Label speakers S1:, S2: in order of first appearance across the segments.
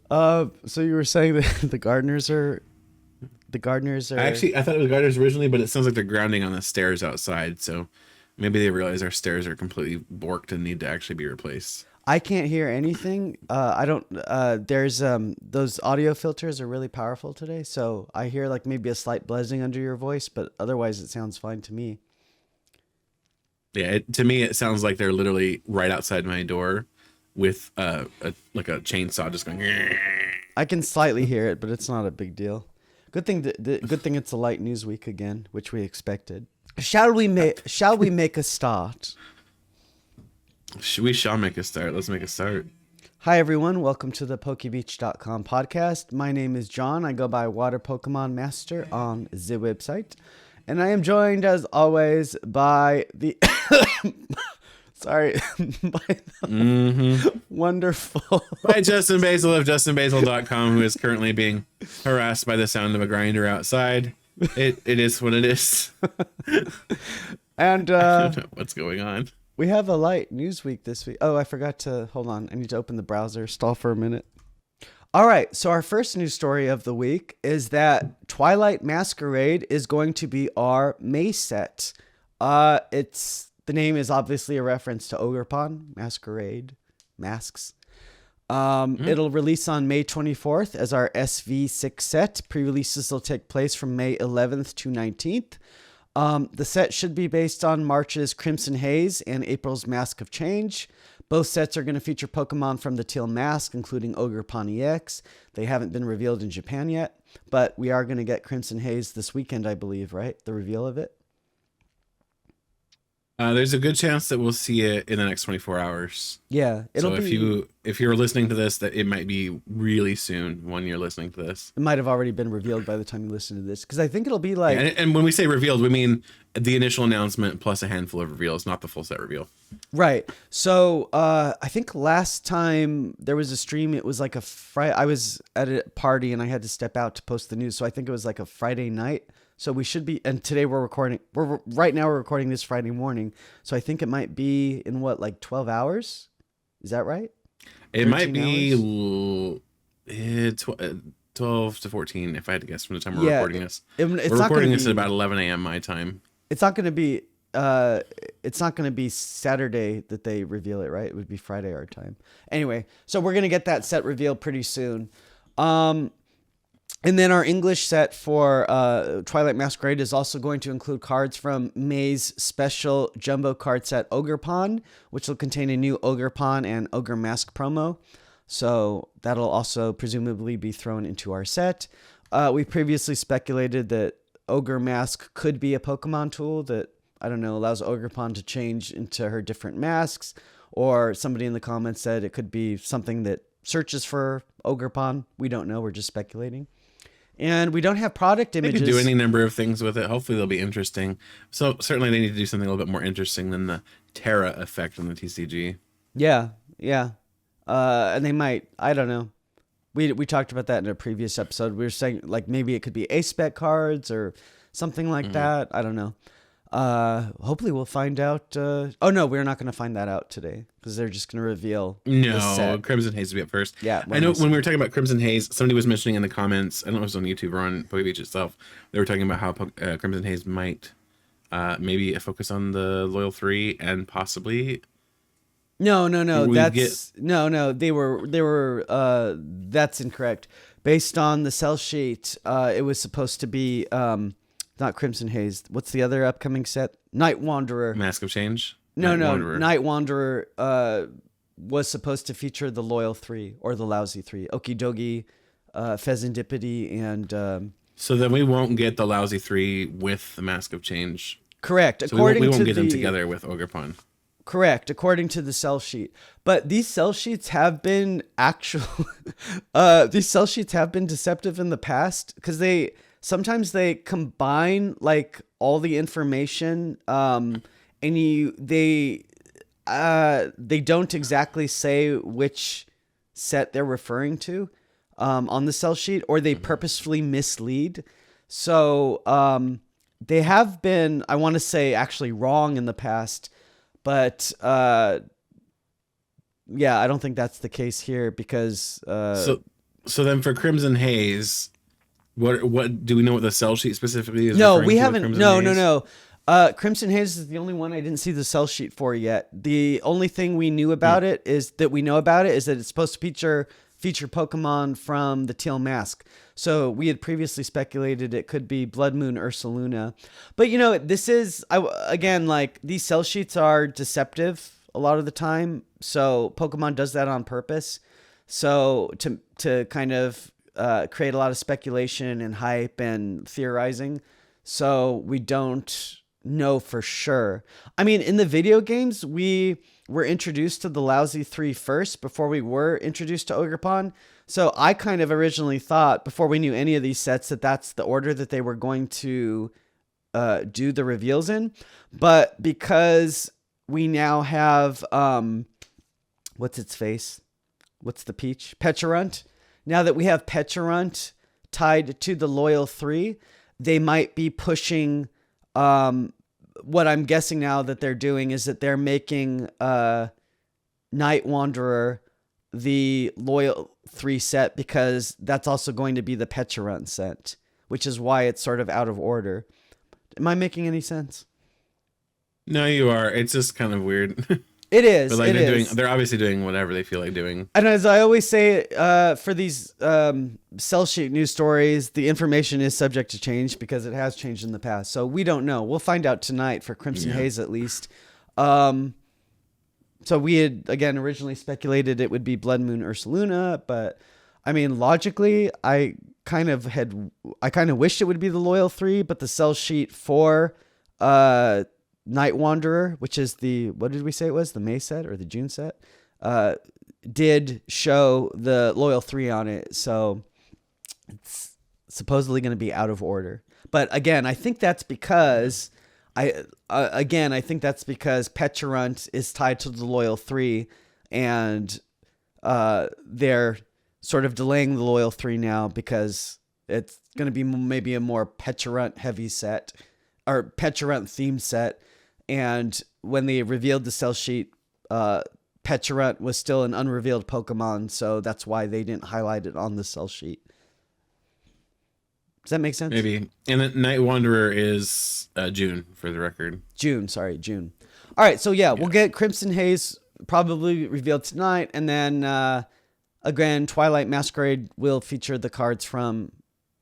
S1: So you were saying that the gardeners are.
S2: I thought it was gardeners originally, but it sounds like they're grounding on the stairs outside. So maybe they realize our stairs are completely borked and need to actually be replaced.
S1: I can't hear anything. I don't. There's those audio filters are really powerful today, so I hear like maybe a slight buzzing under your voice, but otherwise it sounds fine to me.
S2: Yeah, to me it sounds like they're literally right outside my door with like a chainsaw just going.
S1: I can slightly hear it, but it's not a big deal. Good thing it's a light news week again, which we expected. Shall we make a start?
S2: We shall make a start. Let's make a start.
S1: Hi everyone, welcome to the PokeBeach.com podcast. My name is John. I go by Water Pokemon Master on the website. And I am joined as always by the sorry, by the wonderful
S2: By Justin Basil of JustinBasil.com, who is currently being harassed by the sound of a grinder outside. It is what it is.
S1: and
S2: I don't know what's going on.
S1: we have a light news week this week. Oh, I forgot to hold on. I need to open the browser. Stall for a minute. All right, so our first news story of the week is that Twilight Masquerade is going to be our May set. The name is obviously a reference to Ogerpon, Masquerade, masks. It'll release on May 24th as our SV6 set. Pre-releases will take place from May 11th to 19th. The set should be based on March's Crimson Haze and April's Mask of Change. Both sets are going to feature Pokemon from the Teal Mask, including Ogerpon EX. They haven't been revealed in Japan yet, but we are going to get Crimson Haze this weekend, I believe, right? The reveal of it.
S2: There's a good chance that we'll see it in the next 24 hours.
S1: Yeah,
S2: So if you're listening to this, that it might be really soon when you're listening to this.
S1: It might have already been revealed by the time you listen to this, because I think it'll be like...
S2: And when we say revealed, we mean the initial announcement plus a handful of reveals, not the full set reveal.
S1: Right. So I think last time there was a stream, it was like a Friday. I was at a party and I had to step out to post the news. So I think it was like a Friday night. So we should be, and today we're recording, right now we're recording this Friday morning. So I think it might be in what, like 12 hours? Is that right?
S2: It might be 12 to 14, if I had to guess, from the time we're recording this.
S1: It's
S2: we're
S1: not
S2: recording
S1: gonna
S2: this
S1: be,
S2: at about 11 a.m. my time.
S1: It's not going to be, it's not going to be Saturday that they reveal it, right? It would be Friday our time. Anyway, so we're going to get that set revealed pretty soon. And then our English set for Twilight Masquerade is also going to include cards from May's special jumbo card set Ogerpon, which will contain a new Ogerpon and Ogre Mask promo. So that'll also presumably be thrown into our set. We previously speculated that Ogre Mask could be a Pokemon tool that, I don't know, allows Ogerpon to change into her different masks. Or somebody in the comments said it could be something that searches for Ogerpon. We don't know. We're just speculating. And we don't have product images.
S2: They could do any number of things with it. Hopefully they'll be interesting. So certainly they need to do something a little bit more interesting than the Terra effect on the TCG.
S1: Yeah. And they might, I don't know. We talked about that in a previous episode. We were saying like maybe it could be A-spec cards or something like that. I don't know. Hopefully we'll find out. Oh no, we're not going to find that out today because they're just going to reveal.
S2: No, Crimson Haze will be up first.
S1: Yeah,
S2: I know when we were talking about Crimson Haze, somebody was mentioning in the comments, I don't know if it was on YouTube or on Poke Beach itself, they were talking about how Crimson Haze might maybe focus on the Loyal 3 and possibly...
S1: No. They were. That's incorrect. Based on the sell sheet, it was supposed to be not Crimson Haze. What's the other upcoming set? Night Wanderer.
S2: Mask of Change.
S1: Wanderer. Night Wanderer was supposed to feature the Loyal 3 or the Lousy 3. Okidogi, Pheasantipity, and.
S2: So then we won't get the Lousy 3 with the Mask of Change.
S1: Correct.
S2: So we won't get them together with Ogerpon.
S1: Correct, according to the sell sheet. But these sell sheets have been these sell sheets have been deceptive in the past because sometimes they combine like all the information, and they don't exactly say which set they're referring to on the sell sheet, or they purposefully mislead. So they have been, I want to say, actually wrong in the past. But yeah, I don't think that's the case here because.
S2: So then for Crimson Haze, what do we know what the cell sheet specifically is?
S1: No,
S2: referring
S1: we
S2: to with
S1: haven't.
S2: Crimson
S1: No,
S2: Haze?
S1: no, no. Crimson Haze is the only one I didn't see the sell sheet for yet. The only thing we knew about it is that it's supposed to feature Pokemon from the Teal Mask. So we had previously speculated it could be Blood Moon Ursaluna. But this is again, like, these sell sheets are deceptive a lot of the time. So Pokemon does that on purpose. So to kind of create a lot of speculation and hype and theorizing. So we don't know for sure. I mean, in the video games, we were introduced to the lousy 3 first before we were introduced to Ogerpon. So I kind of originally thought, before we knew any of these sets, that that's the order that they were going to do the reveals in. But because we now have, what's its face? What's the peach? Pecharunt. Now that we have Pecharunt tied to the Loyal 3, they might be pushing, what I'm guessing now that they're doing is that they're making Night Wanderer the Loyal 3 set, because that's also going to be the Pecharunt set, which is why it's sort of out of order. Am I making any sense?
S2: No, you are. It's just kind of weird.
S1: It is.
S2: But like
S1: it is.
S2: they're obviously doing whatever they feel like doing.
S1: And as I always say, for these sell sheet news stories, the information is subject to change because it has changed in the past. So we don't know. We'll find out tonight for Crimson Haze at least. So we had, again, originally speculated it would be Blood Moon Ursaluna, but I mean, logically, I kind of wished it would be the Loyal 3, but the sell sheet for Night Wanderer, which is what did we say it was? The May set or the June set? Did show the Loyal 3 on it. So it's supposedly going to be out of order. But again, I think that's because Pecharunt is tied to the Loyal 3, and they're sort of delaying the Loyal 3 now because it's going to be maybe a more Pecharunt heavy set or Pecharunt themed set. And when they revealed the cell sheet, Pecharunt was still an unrevealed Pokemon, so that's why they didn't highlight it on the cell sheet. Does that make sense?
S2: Maybe. And then Night Wanderer is June, for the record.
S1: June. All right, so yeah, we'll get Crimson Haze probably revealed tonight, and then again, Twilight Masquerade will feature the cards from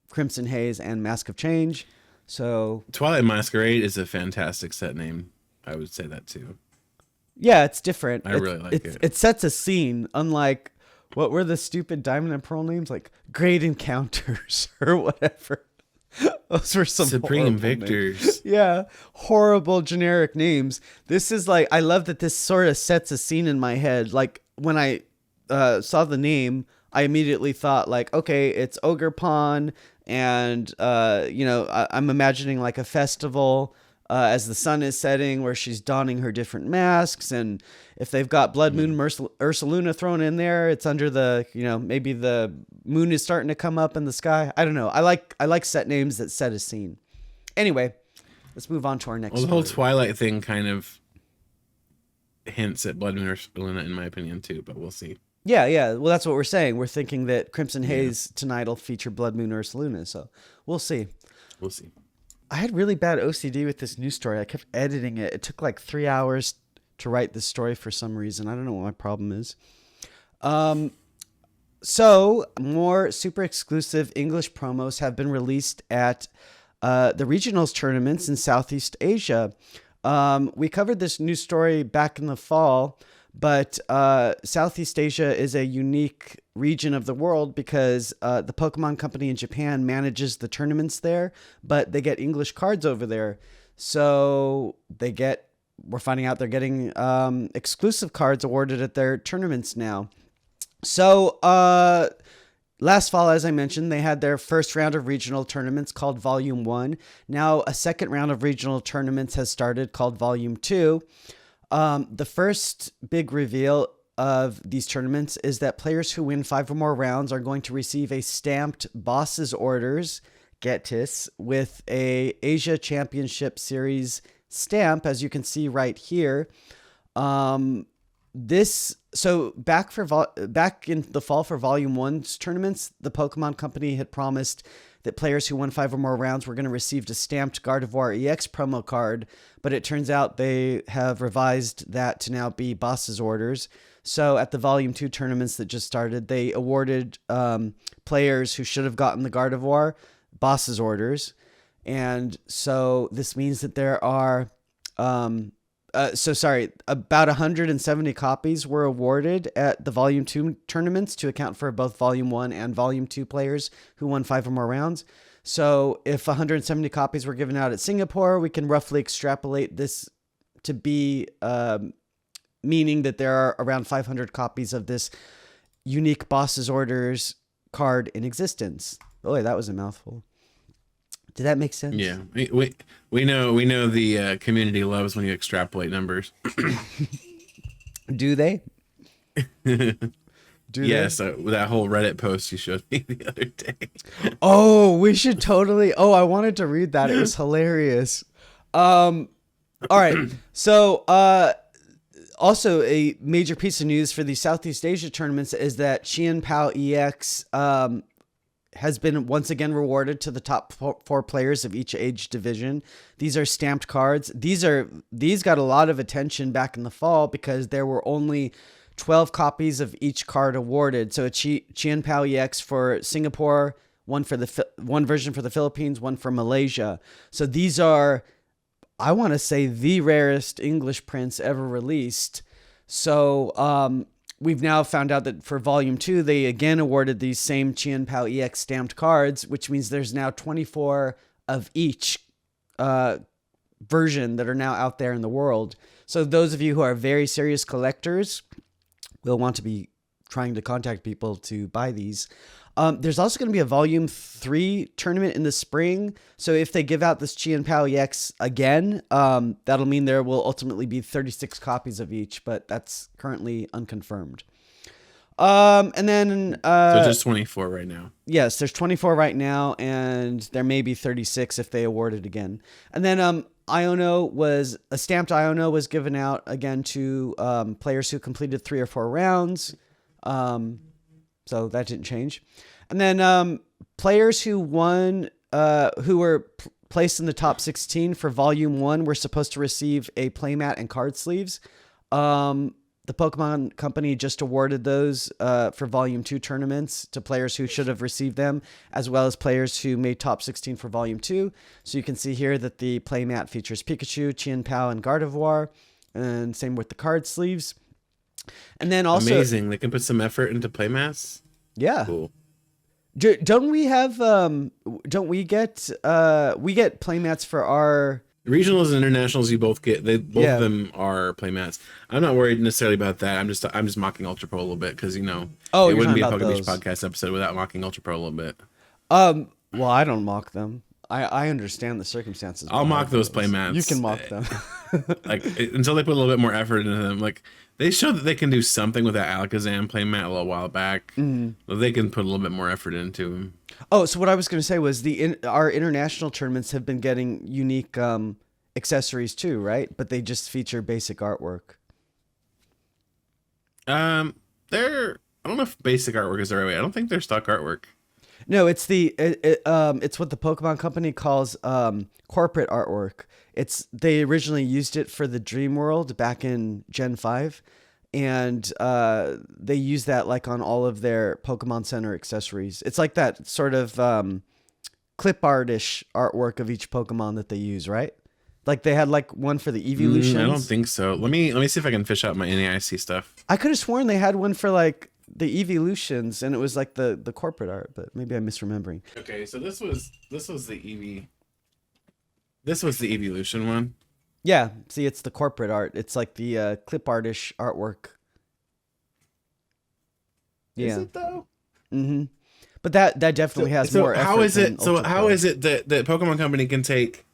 S1: Crimson Haze and Mask of Change. So
S2: Twilight Masquerade is a fantastic set name. I would say that too.
S1: Yeah, it's different.
S2: I really like it.
S1: It sets a scene, unlike what were the stupid Diamond and Pearl names, like Great Encounters or whatever. Those were some
S2: Supreme Victors.
S1: Names. Yeah, horrible generic names. This is like, I love that this sort of sets a scene in my head. Like when I saw the name, I immediately thought like, okay, it's Ogerpon, and I'm imagining like a festival as the sun is setting where she's donning her different masks, and if they've got Blood Moon Ursaluna thrown in there, it's under the, maybe the moon is starting to come up in the sky. I don't know. I like set names that set a scene. Anyway, let's move on to our next.
S2: Well, the whole Twilight thing kind of hints at Blood Moon Ursaluna, in my opinion, too. But we'll see.
S1: Yeah. Well, that's what we're saying. We're thinking that Crimson Haze tonight will feature Blood Moon Ursaluna. So we'll see.
S2: We'll see.
S1: I had really bad OCD with this news story. I kept editing it. It took like 3 hours to write this story for some reason. I don't know what my problem is. So more super exclusive English promos have been released at the regionals tournaments in Southeast Asia. We covered this news story back in the fall, but Southeast Asia is a unique region of the world because the Pokemon Company in Japan manages the tournaments there, but they get English cards over there. So we're finding out they're getting exclusive cards awarded at their tournaments now. So last fall, as I mentioned, they had their first round of regional tournaments called Volume 1. Now a second round of regional tournaments has started called Volume 2. The first big reveal of these tournaments is that players who win 5 or more rounds are going to receive a stamped Boss's Orders, get this, with a Asia Championship Series stamp, as you can see right here. back in the fall for Volume 1's tournaments, the Pokemon Company had promised that players who won 5 or more rounds were going to receive a stamped Gardevoir EX promo card, but it turns out they have revised that to now be Boss's Orders. So at the Volume 2 tournaments that just started, they awarded players who should have gotten the Gardevoir Boss's Orders. And so this means that there are... about 170 copies were awarded at the Volume 2 tournaments to account for both Volume 1 and Volume 2 players who won 5 or more rounds. So if 170 copies were given out at Singapore, we can roughly extrapolate this to be meaning that there are around 500 copies of this unique Boss's Orders card in existence. Boy, that was a mouthful. Did that make sense?
S2: Yeah, we know the community loves when you extrapolate numbers.
S1: Do they?
S2: That whole Reddit post you showed me the other day.
S1: Oh, we should totally. Oh, I wanted to read that. It was hilarious. All right. So, also a major piece of news for the Southeast Asia tournaments is that Qian Pao EX has been once again rewarded to the top 4 players of each age division. These are stamped cards. These got a lot of attention back in the fall because there were only 12 copies of each card awarded. So a Qian Pao EX for Singapore, one version for the Philippines, one for Malaysia. So these are, I want to say, the rarest English prints ever released. So, we've now found out that for Volume 2, they again awarded these same Qian Pao EX stamped cards, which means there's now 24 of each version that are now out there in the world. So those of you who are very serious collectors will want to be trying to contact people to buy these. There's also going to be a Volume 3 tournament in the spring. So if they give out this Qian Pao EX again, that'll mean there will ultimately be 36 copies of each, but that's currently unconfirmed. And then...
S2: so just 24 right now.
S1: Yes, there's 24 right now, and there may be 36 if they award it again. And then a stamped Iono was given out again to players who completed 3 or 4 rounds. So that didn't change. And then players who won, who were placed in the top 16 for Volume 1 were supposed to receive a playmat and card sleeves. The Pokemon Company just awarded those for Volume 2 tournaments to players who should have received them, as well as players who made top 16 for Volume 2. So you can see here that the playmat features Pikachu, Qian Pao, and Gardevoir, and same with the card sleeves. And then also
S2: amazing, they can put some effort into playmats.
S1: Yeah.
S2: Cool.
S1: Don't we get playmats for our
S2: regionals and internationals? You both get both of them are playmats. I'm not worried necessarily about that. I'm just mocking Ultra Pro a little bit because it wouldn't be a Pokemon Beach podcast episode without mocking Ultra Pro a little bit.
S1: Well, I don't mock them. I understand the circumstances.
S2: I'll mock those playmats.
S1: You can mock them.
S2: Like until they put a little bit more effort into them. Like they showed that they can do something with that Alakazam playmat a little while back. Mm-hmm. They can put a little bit more effort into them. Oh,
S1: so what I was going to say was our international tournaments have been getting unique accessories too, right? But they just feature basic artwork.
S2: I don't know if basic artwork is the right way. I don't think they're stock artwork.
S1: No, it's it's what the Pokemon Company calls corporate artwork. They originally used it for the Dream World back in Gen 5, and they use that like on all of their Pokemon Center accessories. It's like that sort of clip artish artwork of each Pokemon that they use, right? Like they had like one for the Evolutions.
S2: I don't think so. Let me see if I can fish out my NAIC stuff.
S1: I could have sworn they had one for like the Evolutions, and it was like the corporate art, but maybe I'm misremembering.
S2: Okay, so this was the Evolution one.
S1: Yeah, see, it's the corporate art. It's like the clip artish artwork. Yeah.
S2: Is it though?
S1: Mm-hmm. But that definitely has more effort.
S2: How is it that Pokemon Company can take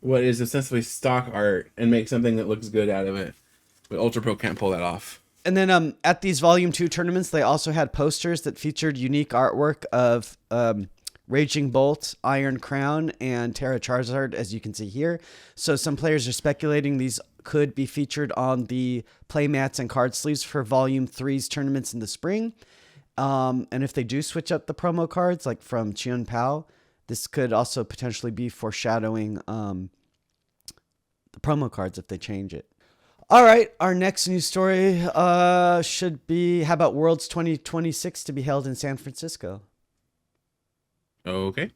S2: what is essentially stock art and make something that looks good out of it, but Ultra Pro can't pull that off?
S1: And then at these Volume 2 tournaments, they also had posters that featured unique artwork of Raging Bolt, Iron Crown, and Terra Charizard, as you can see here. So some players are speculating these could be featured on the playmats and card sleeves for Volume 3's tournaments in the spring. And if they do switch up the promo cards, like from Chien Pao, this could also potentially be foreshadowing the promo cards if they change it. All right, our next news story should be, how about Worlds 2026 to be held in San Francisco?
S2: Okay.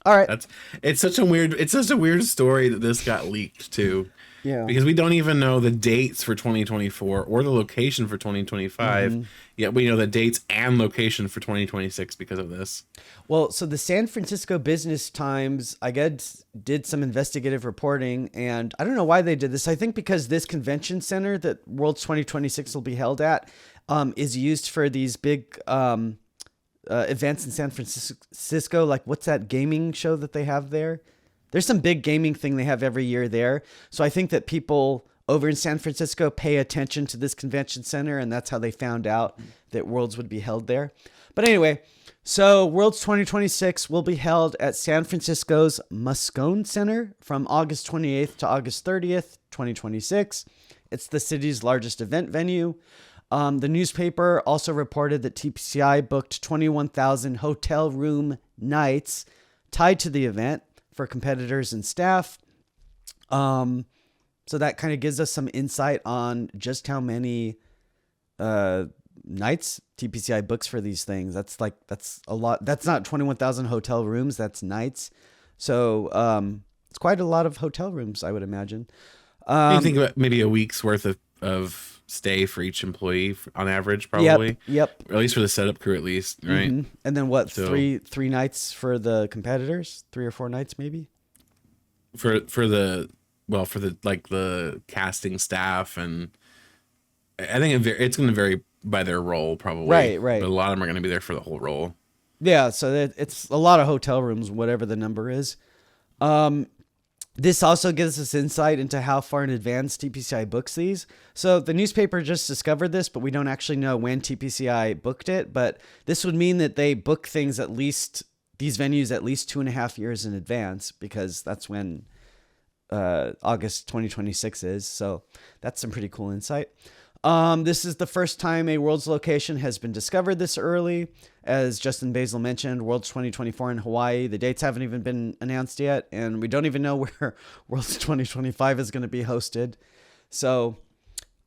S1: All right.
S2: It's such a weird story that this got leaked too.
S1: Yeah.
S2: Because we don't even know the dates for 2024 or the location for 2025. Yet we know the dates and location for 2026 because of this.
S1: Well, so the San Francisco Business Times, I guess, did some investigative reporting, and I don't know why they did this. I think because this convention center that Worlds 2026 will be held at is used for these big events in San Francisco. Like, what's that gaming show that they have there? There's some big gaming thing they have every year there. So I think that people over in San Francisco pay attention to this convention center, and that's how they found out that Worlds would be held there. But anyway, so Worlds 2026 will be held at San Francisco's Moscone Center from August 28th to August 30th, 2026. It's the city's largest event venue. The newspaper also reported that TPCI booked 21,000 hotel room nights tied to the event for competitors and staff. So that kind of gives us some insight on just how many nights TPCI books for these things. That's a lot. That's not 21,000 hotel rooms. That's nights. So it's quite a lot of hotel rooms, I would imagine.
S2: You think about maybe a week's worth of stay for each employee on average, probably.
S1: Yep.
S2: Or at least for the setup crew, at least, right?
S1: Mm-hmm. And then what?
S2: So,
S1: three nights for the competitors? 3 or 4 nights, maybe.
S2: For the like the casting staff, and I think it's going to vary by their role, probably.
S1: Right.
S2: But a lot of them are going to be there for the whole role.
S1: Yeah, so it's a lot of hotel rooms, whatever the number is. This also gives us insight into how far in advance TPCI books these. So the newspaper just discovered this, but we don't actually know when TPCI booked it. But this would mean that they book things these venues at least 2.5 years in advance, because that's when August 2026 is. So that's some pretty cool insight. This is the first time a Worlds location has been discovered this early. As Justin Basil mentioned, Worlds 2024 in Hawaii. The dates haven't even been announced yet, and we don't even know where Worlds 2025 is going to be hosted. So,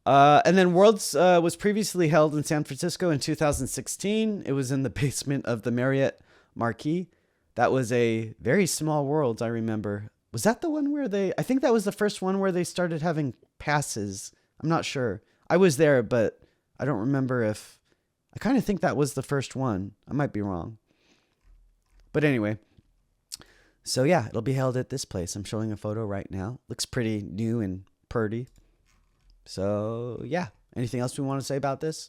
S1: and then Worlds was previously held in San Francisco in 2016. It was in the basement of the Marriott Marquis. That was a very small Worlds, I remember. Was that the one where I think that was the first one where they started having passes. I'm not sure. I was there, but I don't remember if... I kind of think that was the first one. I might be wrong. But anyway. So yeah, it'll be held at this place. I'm showing a photo right now. Looks pretty new and purty. So yeah. Anything else we want to say about this?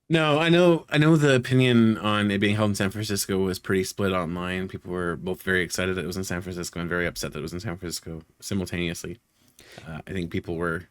S2: No, I know the opinion on it being held in San Francisco was pretty split online. People were both very excited that it was in San Francisco and very upset that it was in San Francisco simultaneously. I think people were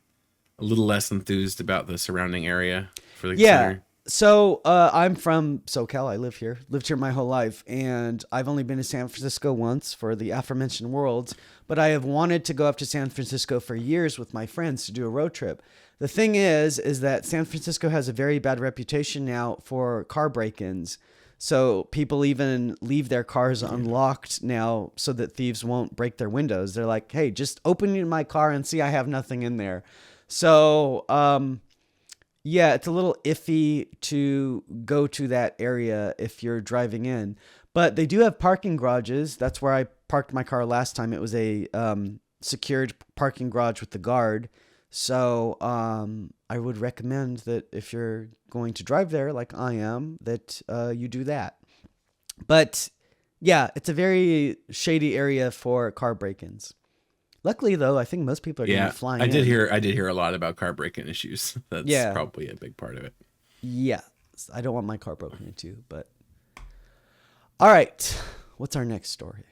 S2: a little less enthused about the surrounding area for the center.
S1: So I'm from SoCal. I lived here my whole life, and I've only been to San Francisco once for the aforementioned Worlds, but I have wanted to go up to San Francisco for years with my friends to do a road trip. The thing is that San Francisco has a very bad reputation now for car break-ins. So people even leave their cars unlocked now so that thieves won't break their windows. They're like, hey, just open my car and see I have nothing in there. So, yeah, it's a little iffy to go to that area if you're driving in. But they do have parking garages. That's where I parked my car last time. It was a secured parking garage with the guard. So I would recommend that if you're going to drive there like I am, that you do that. But yeah, it's a very shady area for car break-ins. Luckily, though, I think most people are going to be flying in.
S2: I did hear a lot about car break-in issues. That's probably a big part of it.
S1: Yeah. I don't want my car broken into, but... All right. What's our next story?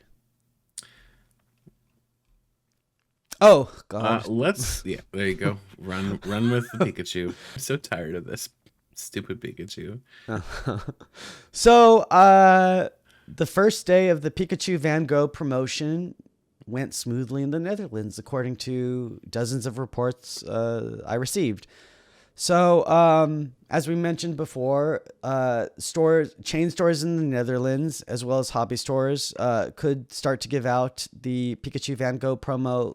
S1: Oh, God.
S2: There you go. Run with the Pikachu. I'm so tired of this stupid Pikachu.
S1: So, the first day of the Pikachu Van Go promotion went smoothly in the Netherlands, according to dozens of reports I received. So, as we mentioned before, chain stores in the Netherlands, as well as hobby stores, could start to give out the Pikachu Van Go promo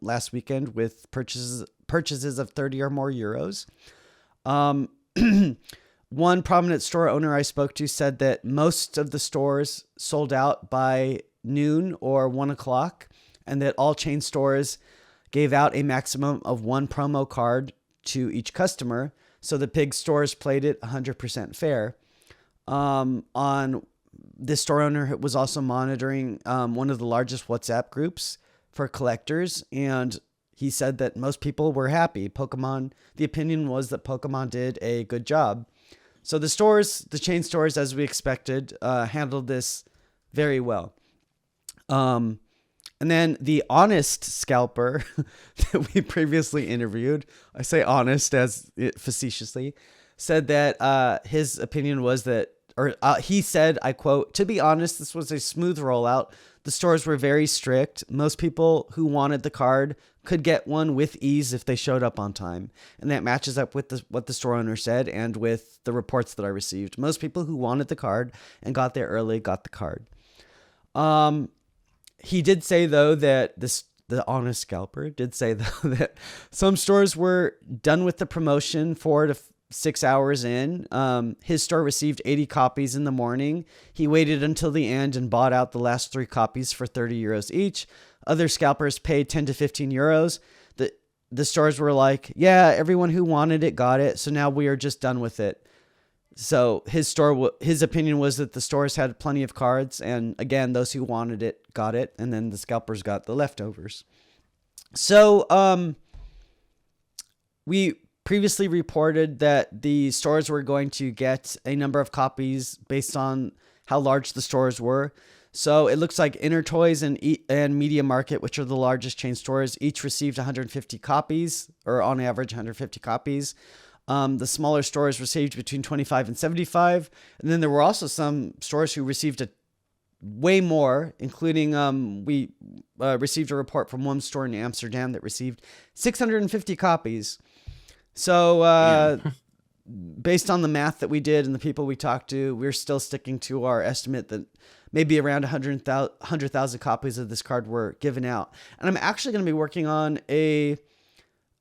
S1: last weekend with purchases of 30 or more euros. One prominent store owner I spoke to said that most of the stores sold out by noon or 1 o'clock, and that all chain stores gave out a maximum of one promo card to each customer. So the pig stores played it 100% fair. On this store owner was also monitoring one of the largest WhatsApp groups for collectors, and he said that most people were happy. The opinion was that Pokemon did a good job. So the chain stores, as we expected, handled this very well. And then the honest scalper that we previously interviewed, I say honest as facetiously, said that his opinion was that, he said, I quote, "To be honest, this was a smooth rollout. The stores were very strict. Most people who wanted the card could get one with ease if they showed up on time." And that matches up with what the store owner said and with the reports that I received. Most people who wanted the card and got there early got the card. He did say, though, that the honest scalper did say, though, that some stores were done with the promotion 4 to 6 hours in. His store received 80 copies in the morning. He waited until the end and bought out the last 3 copies for 30 euros each. Other scalpers paid 10 to 15 euros. The stores were like, yeah, everyone who wanted it got it, so now we are just done with it. So his opinion was that the stores had plenty of cards, and again, those who wanted it got it, and then the scalpers got the leftovers. So we previously reported that the stores were going to get a number of copies based on how large the stores were. So it looks like Intertoys and Media Market, which are the largest chain stores, each received 150 copies, or on average 150 copies. The smaller stores received between 25 and 75. And then there were also some stores who received way more, including we received a report from one store in Amsterdam that received 650 copies. So based on the math that we did and the people we talked to, we're still sticking to our estimate that maybe around 100,000 copies of this card were given out. And I'm actually going to be working on a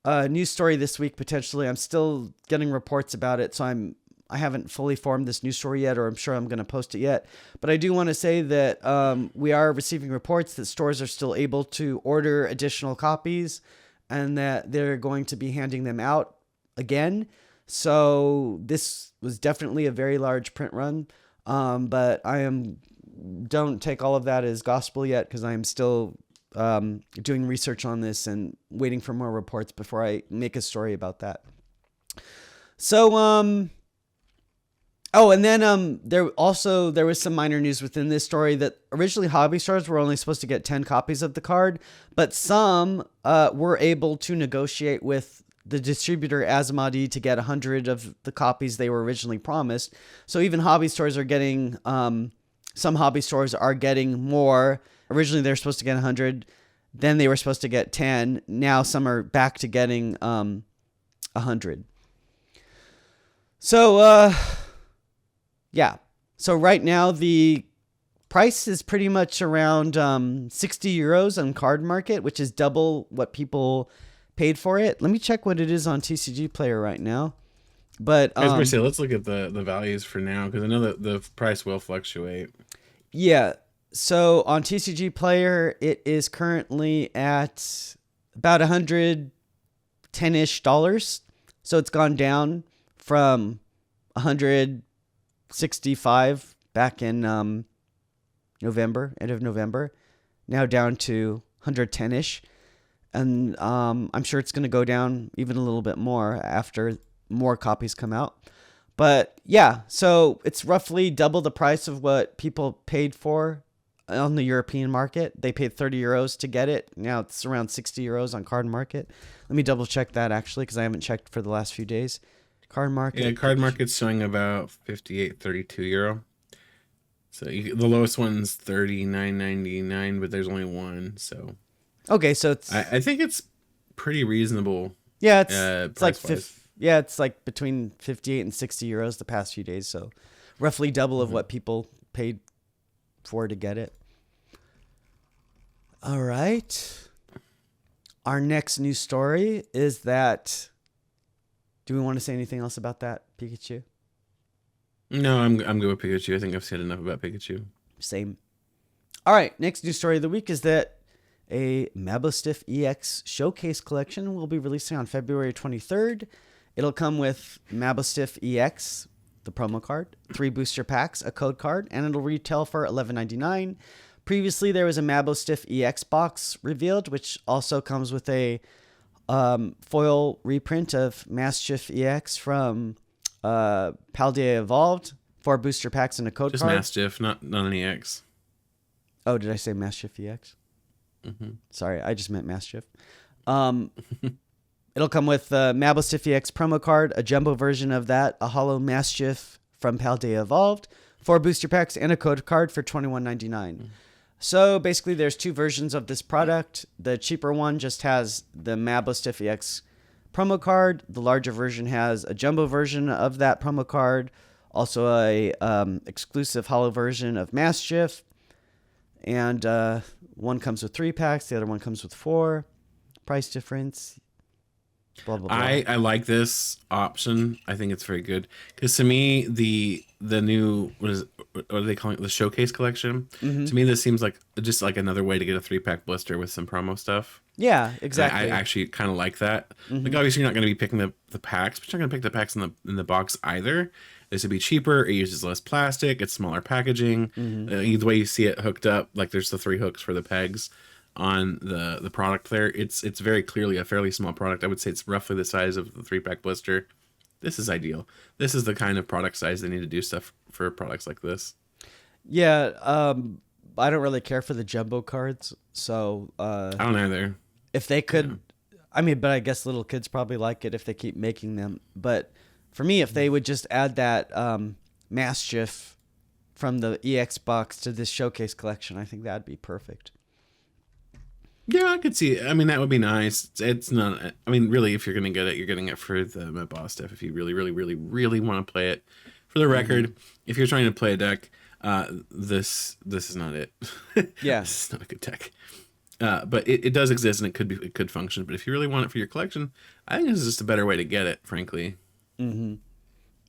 S1: news story this week, potentially. I'm still getting reports about it, so I haven't fully formed this news story yet, or I'm sure I'm going to post it yet. But I do want to say that we are receiving reports that stores are still able to order additional copies and that they're going to be handing them out again. So this was definitely a very large print run, but don't take all of that as gospel yet, because I am still doing research on this and waiting for more reports before I make a story about that. So, and then there was some minor news within this story that originally hobby stores were only supposed to get 10 copies of the card, but some were able to negotiate with the distributor Asmodee to get 100 of the copies they were originally promised. So even hobby stores are getting, some hobby stores are getting more. Originally they were supposed to get 100, then they were supposed to get 10. Now some are back to getting 100. So, yeah. So right now the price is pretty much around 60 euros on Card Market, which is double what people paid for it. Let me check what it is on TCG Player right now. But
S2: I was going to say, let's look at the values for now, because I know that the price will fluctuate.
S1: Yeah. So on TCG Player, it is currently at about $110-ish. So it's gone down from 165 back in November, end of November, now down to 110-ish. And I'm sure it's going to go down even a little bit more after more copies come out. But yeah, so it's roughly double the price of what people paid for on the European market. They paid 30 euros to get it. Now it's around 60 euros on Card Market. Let me double check that actually, because I haven't checked for the last few days. Card Market.
S2: Yeah, Card Market's showing about 58.32 euro. So the lowest one's $39.99, but there's only one. So
S1: Okay, so it's
S2: I think it's pretty reasonable.
S1: yeah, it's like
S2: Price-wise.
S1: yeah, it's like between 58 and 60 euros the past few days. So roughly double of what people paid for to get it. All right. Our next news story is that. Do we want to say anything else about that, Pikachu?
S2: No, I'm good with Pikachu. I think I've said enough about Pikachu.
S1: Same. All right. Next news story of the week is that a Mabostiff EX showcase collection will be releasing on February 23rd. It'll come with Mabostiff EX, the promo card, 3 booster packs, a code card, and it'll retail for $11.99. Previously, there was a Mabostiff EX box revealed, which also comes with a foil reprint of Maschi EX from Paldea Evolved, 4 booster packs and a code
S2: Just
S1: card.
S2: Mastiff, not an EX.
S1: Oh, did I say Maschi EX?
S2: Mm-hmm.
S1: Sorry, I just meant Maschi. It'll come with Mabostiff EX promo card, a jumbo version of that, a holo Maschi from Paldea Evolved, 4 booster packs, and a code card for $21.99. Mm-hmm. So basically, there's 2 versions of this product. The cheaper one just has the Mabostiff EX promo card. The larger version has a jumbo version of that promo card, also a exclusive holo version of Maschi, and one comes with 3 packs. The other one comes with 4. Price difference. Blah blah blah.
S2: I like this option. I think it's very good because to me the new what are they calling it, the showcase collection? Mm-hmm. To me, this seems like just like another way to get a 3-pack blister with some promo stuff.
S1: Yeah, exactly.
S2: I actually kind of like that. Mm-hmm. Like obviously you're not going to be picking the packs, but you're not going to pick the packs in the box either. This would be cheaper. It uses less plastic. It's smaller packaging. Mm-hmm. The way you see it hooked up, like there's the 3 hooks for the pegs on the product there. It's very clearly a fairly small product. I would say it's roughly the size of the 3-pack blister. This is ideal. This is the kind of product size they need to do stuff for products like this.
S1: Yeah, I don't really care for the jumbo cards, so
S2: I don't either.
S1: If they could, yeah. I mean, but I guess little kids probably like it if they keep making them. But for me, if they would just add that Maschi from the EX box to this showcase collection, I think that'd be perfect.
S2: Yeah, I could see it. I mean, that would be nice. It's not. I mean, really, if you're gonna get it, you're getting it for the boss stuff. If you really, really, really, really want to play it, for the record, if you're trying to play a deck, this is not it.
S1: Yeah,
S2: this is not a good deck. But it does exist and it could function. But if you really want it for your collection, I think this is just a better way to get it, frankly.
S1: Mm-hmm.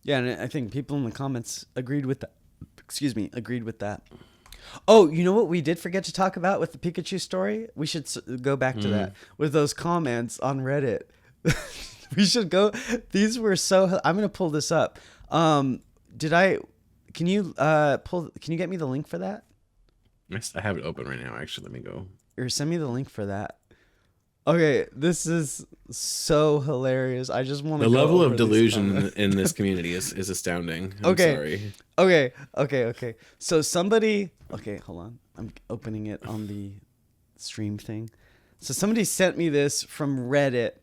S1: Yeah, and I think people in the comments agreed with that. Agreed with that. Oh, you know what we did forget to talk about with the Pikachu story? We should go back to that with those comments on Reddit. We should go. These were so. I'm gonna pull this up. Can you get me the link for that?
S2: Yes, I have it open right now. Actually, let me go.
S1: Or send me the link for that. Okay, this is so hilarious. I just want to.
S2: The level of delusion in this community is astounding. I'm sorry.
S1: Okay. So somebody. Okay, hold on. I'm opening it on the stream thing. So somebody sent me this from Reddit.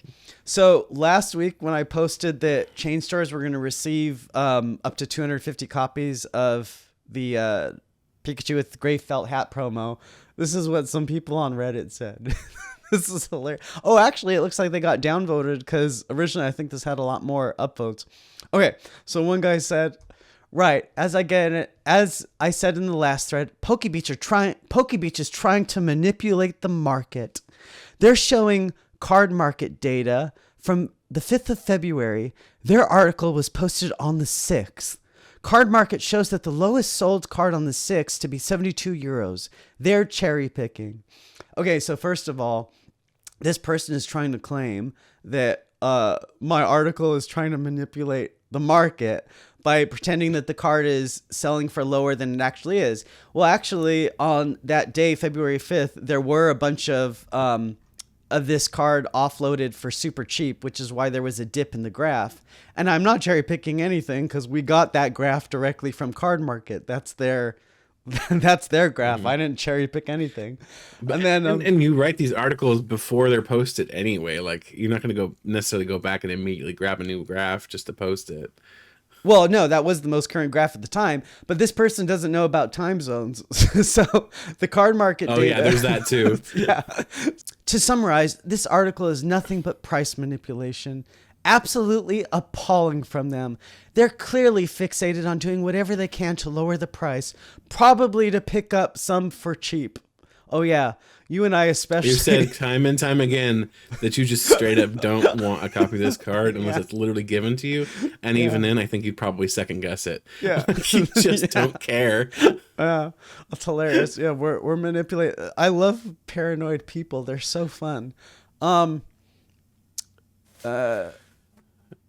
S1: So last week when I posted that chain stores were going to receive up to 250 copies of the Pikachu with gray felt hat promo, this is what some people on Reddit said. This is hilarious. Oh, actually, it looks like they got downvoted because originally I think this had a lot more upvotes. Okay, so one guy said, right, as I said in the last thread, Pokebeach is trying to manipulate the market. They're showing card market data from the 5th of February. Their article was posted on the 6th. Card market shows that the lowest sold card on the 6th to be 72 euros. They're cherry picking. Okay, so first of all, this person is trying to claim that my article is trying to manipulate the market by pretending that the card is selling for lower than it actually is. Well, actually, on that day, February 5th, there were a bunch of this card offloaded for super cheap, which is why there was a dip in the graph. And I'm not cherry picking anything because we got that graph directly from Card Market. That's their graph. I didn't cherry pick anything. And then
S2: and you write these articles before they're posted anyway. Like you're not going to necessarily go back and immediately grab a new graph just to post it.
S1: Well, no, that was the most current graph at the time, but this person doesn't know about time zones. So the card market
S2: Oh
S1: data.
S2: yeah, there's that too.
S1: Yeah. To summarize, this article is nothing but price manipulation. Absolutely appalling from them. They're clearly fixated on doing whatever they can to lower the price, probably to pick up some for cheap. Oh yeah, you and I especially.
S2: You said time and time again that you just straight up don't want a copy of this card unless it's literally given to you. And even then, I think you'd probably second guess it.
S1: Yeah.
S2: You just don't care.
S1: It's hilarious. Yeah, we're manipulating. I love paranoid people. They're so fun.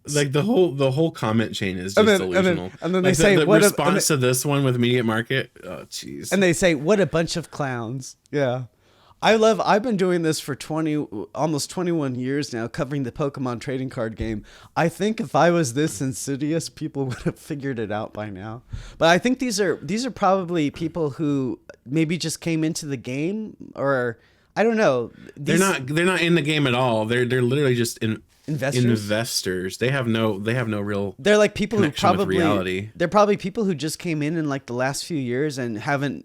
S2: Like the whole comment chain is just delusional.
S1: And then
S2: like
S1: they say
S2: the
S1: what
S2: response to this one with Immediate Market. Oh jeez.
S1: And they say what a bunch of clowns. Yeah. I've been doing this for almost 21 years now, covering the Pokemon trading card game. I think if I was this insidious, people would have figured it out by now. But I think these are probably people who maybe just came into the game, or I don't know.
S2: They're not in the game at all. They're literally just
S1: investors.
S2: They have no real.
S1: They're like people who
S2: connection with
S1: probably
S2: reality.
S1: They're probably people who just came in like the last few years and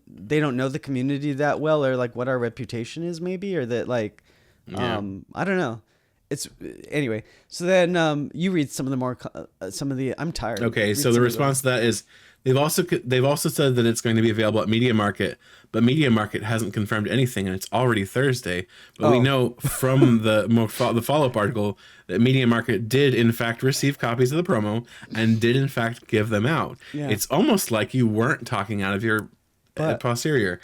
S1: they don't know the community that well, or like what our reputation is maybe, or that like I don't know. It's anyway. So then you read some of the I'm tired.
S2: Okay, so the response to that is they've also said that it's going to be available at Media Market, but Media Market hasn't confirmed anything, and it's already Thursday. But we know from the follow-up article that Media Market did in fact receive copies of the promo and did in fact give them out. Yeah. It's almost like you weren't talking out of your posterior.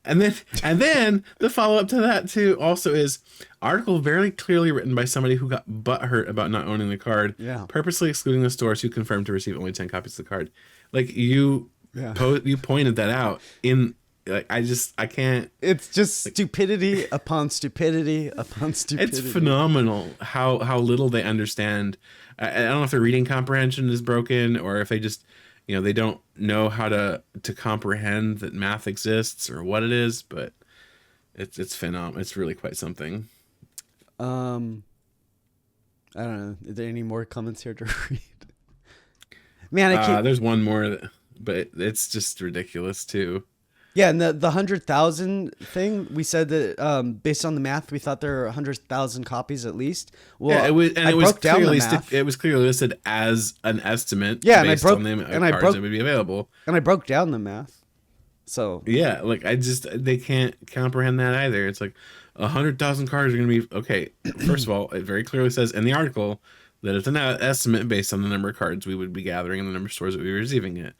S2: And then the follow-up to that too also is article very clearly written by somebody who got butthurt about not owning the card, purposely excluding the stores who confirmed to receive only 10 copies of the card. Like you pointed that out in like I can't.
S1: It's just stupidity upon stupidity upon stupidity.
S2: It's phenomenal how little they understand. I don't know if their reading comprehension is broken or if they just they don't know how to comprehend that math exists or what it is, but it's phenomenal. It's really quite something.
S1: I don't know. Are there any more comments here to read? Man,
S2: there's one more, but it's just ridiculous too.
S1: Yeah, and the 100,000 thing, we said that based on the math, we thought there were 100,000 copies at least. Well,
S2: yeah, it was clearly listed as an estimate.
S1: Yeah,
S2: based on the cards that would be available.
S1: And I broke down the math. So
S2: yeah, like they can't comprehend that either. It's like 100,000 cards are going to be okay. First of all, it very clearly says in the article that it's an estimate based on the number of cards we would be gathering and the number of stores that we were receiving it,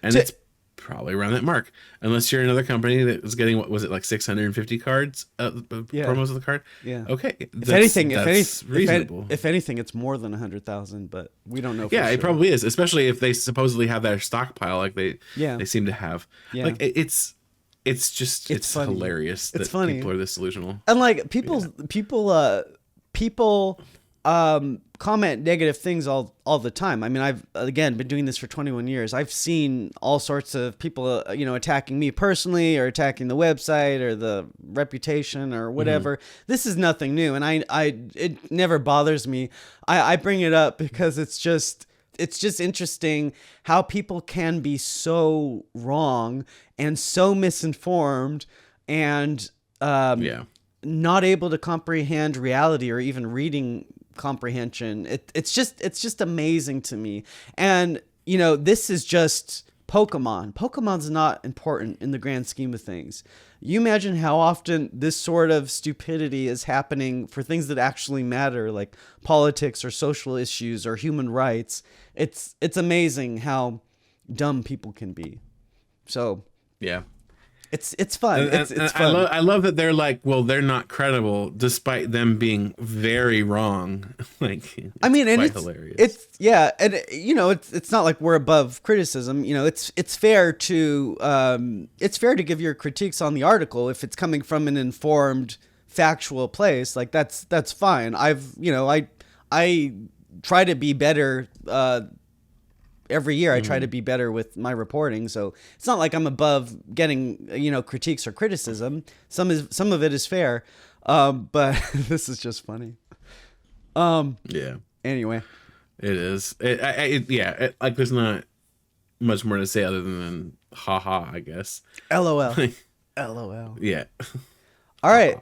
S2: and it's probably around that mark, unless you're another company that was getting what was it like 650 cards promos of the card.
S1: Yeah.
S2: Okay.
S1: If anything,
S2: reasonable.
S1: If anything, it's more than 100,000, but we don't know.
S2: It probably is, especially if they supposedly have their stockpile like they seem to have. Yeah. Like it's hilarious.
S1: It's funny.
S2: People are this delusional.
S1: And like people comment negative things all the time. I mean, I've again been doing this for 21 years. I've seen all sorts of people, attacking me personally or attacking the website or the reputation or whatever. Mm-hmm. This is nothing new, and it never bothers me. I bring it up because it's just interesting how people can be so wrong and so misinformed and not able to comprehend reality or even reading comprehension. It's just amazing to me. And this is just Pokemon. Pokemon's not important in the grand scheme of things. You imagine how often this sort of stupidity is happening for things that actually matter, like politics or social issues or human rights. It's amazing how dumb people can be. So
S2: yeah.
S1: It's fun. It's fun.
S2: I love that they're like, well, they're not credible despite them being very wrong. Like,
S1: I mean, and it's
S2: hilarious.
S1: It's not like we're above criticism. It's fair to give your critiques on the article if it's coming from an informed, factual place. Like that's fine. I try to be better. Every year I try to be better with my reporting, so it's not like I'm above getting critiques or criticism. Some of it is fair, but this is just funny. Anyway,
S2: It is. Like there's not much more to say other than haha, I guess.
S1: LOL. LOL.
S2: Yeah.
S1: All right.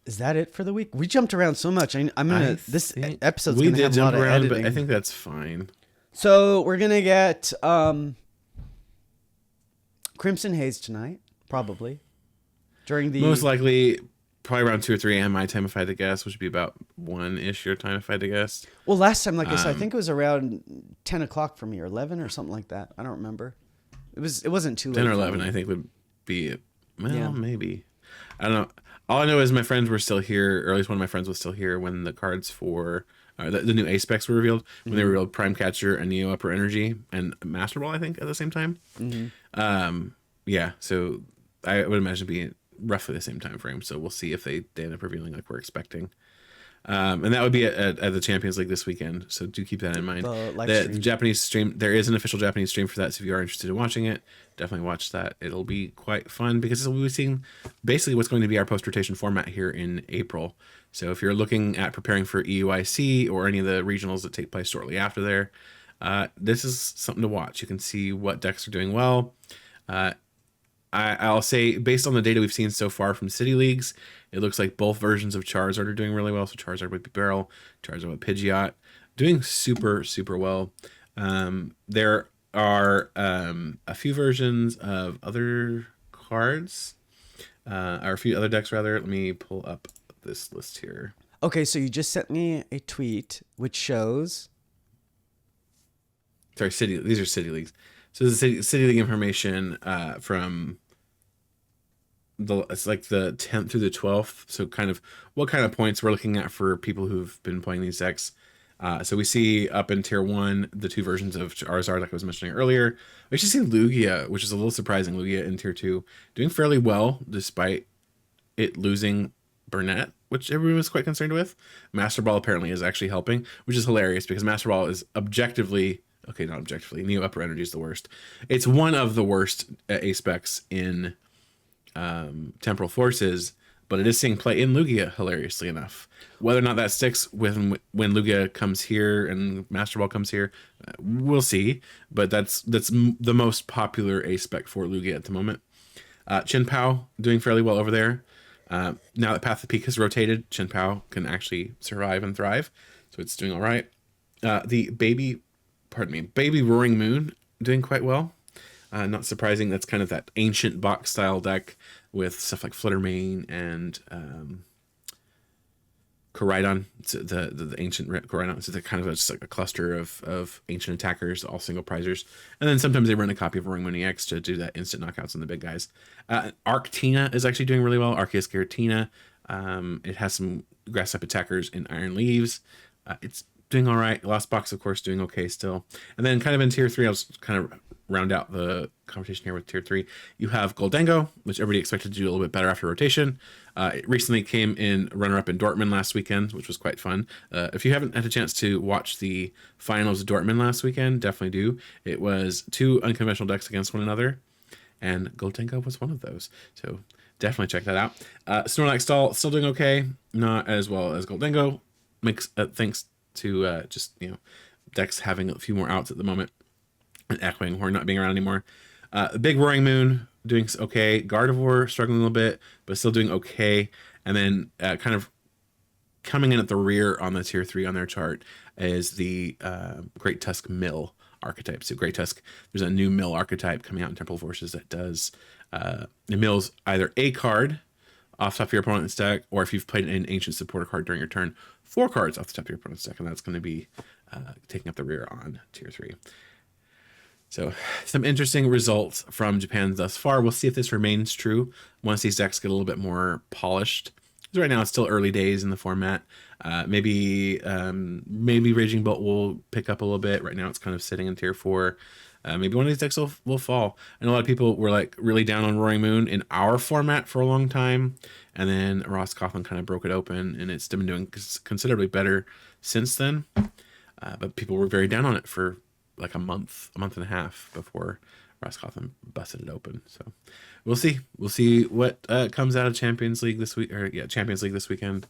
S1: Is that it for the week? We jumped around so much. This episode's
S2: we
S1: gonna
S2: did
S1: have a
S2: jump
S1: lot of
S2: around,
S1: editing.
S2: but I think that's fine.
S1: So we're gonna get Crimson Haze tonight, probably during the
S2: Most likely, probably around 2 or 3 a.m. my time, if I had to guess, which would be about 1-ish your time, if I had to guess.
S1: Well, last time, like I said, I think it was around 10 o'clock for me, or 11 or something like that. I don't remember. It wasn't too late.
S2: 10 or 11, I think, would be it. Well,
S1: Yeah.
S2: maybe. I don't know. All I know is my friends were still here, or at least one of my friends was still here when the cards for the new A specs were revealed. When they revealed Prime Catcher and Neo Upper Energy and Master Ball, I think, at the same time. Yeah, so I would imagine it'd be roughly the same time frame. So we'll see if they end up revealing like we're expecting. And that would be at the Champions League this weekend. So do keep that in mind. The Japanese stream, there is an official Japanese stream for that. So if you are interested in watching it, definitely watch that. It'll be quite fun because we'll be seeing basically what's going to be our post-rotation format here in April. So if you're looking at preparing for EUIC or any of the regionals that take place shortly after there, this is something to watch. You can see what decks are doing well. I'll say, based on the data we've seen so far from City Leagues, it looks like both versions of Charizard are doing really well. So Charizard with Barrel, Charizard with Pidgeot, doing super, super well. There are a few versions of other cards, or a few other decks, rather. Let me pull up this list here.
S1: Okay, so you just sent me a tweet which shows...
S2: Sorry, these are City Leagues. So this is City League information from it's like the 10th through the 12th. So kind of what kind of points we're looking at for people who've been playing these decks. So we see up in tier 1 the 2 versions of Charizard, like I was mentioning earlier. We actually see Lugia, which is a little surprising. Lugia in tier 2 doing fairly well despite it losing Burnett, which everyone was quite concerned with. Master Ball apparently is actually helping, which is hilarious because Master Ball is objectively... Okay, not objectively. Neo Upper Energy is the worst. It's one of the worst A-specs in Temporal Forces, but it is seeing play in Lugia, hilariously enough. Whether or not that sticks when Lugia comes here and Master Ball comes here, we'll see. But that's the most popular A-spec for Lugia at the moment. Chin Pao doing fairly well over there. Now that Path of Peak has rotated, Chin Pao can actually survive and thrive, so it's doing all right. The Baby Roaring Moon doing quite well. Not surprising. That's kind of that ancient box style deck with stuff like Fluttermane and Koraidon. It's the ancient Koraidon. It's kind of just like a cluster of ancient attackers, all single prizers. And then sometimes they run a copy of Roaring Moon EX to do that instant knockouts on the big guys. Arctina is actually doing really well. Arceus Giratina. It has some grass type attackers in Iron Leaves. It's doing all right. Lost Box, of course, doing okay still. And then kind of in tier 3, I'll just kind of round out the conversation here with tier 3. You have Goldango, which everybody expected to do a little bit better after rotation. It recently came in runner-up in Dortmund last weekend, which was quite fun. If you haven't had a chance to watch the finals of Dortmund last weekend, definitely do. It was 2 unconventional decks against one another, and Goldango was one of those. So definitely check that out. Snorlax still doing okay. Not as well as Goldango. Thanks to decks having a few more outs at the moment, and Echoing Horn not being around anymore. Big Roaring Moon doing okay. Gardevoir struggling a little bit, but still doing okay. And then kind of coming in at the rear on the tier 3 on their chart is the Great Tusk Mill archetype. So Great Tusk, there's a new Mill archetype coming out in Temporal Forces that does it mills either a card off the top of your opponent's deck, or if you've played an ancient supporter card during your turn, 4 cards off the top of your opponent's deck, and that's going to be taking up the rear on tier 3. So some interesting results from Japan thus far. We'll see if this remains true once these decks get a little bit more polished. Because right now it's still early days in the format. Maybe Raging Bolt will pick up a little bit. Right now it's kind of sitting in tier 4. Maybe one of these decks will fall. And a lot of people were like really down on Roaring Moon in our format for a long time. And then Ross Coughlin kind of broke it open, and it's been doing considerably better since then. But people were very down on it for like a month and a half before Ross Coughlin busted it open. So we'll see. We'll see what comes out of Champions League this week, Champions League this weekend,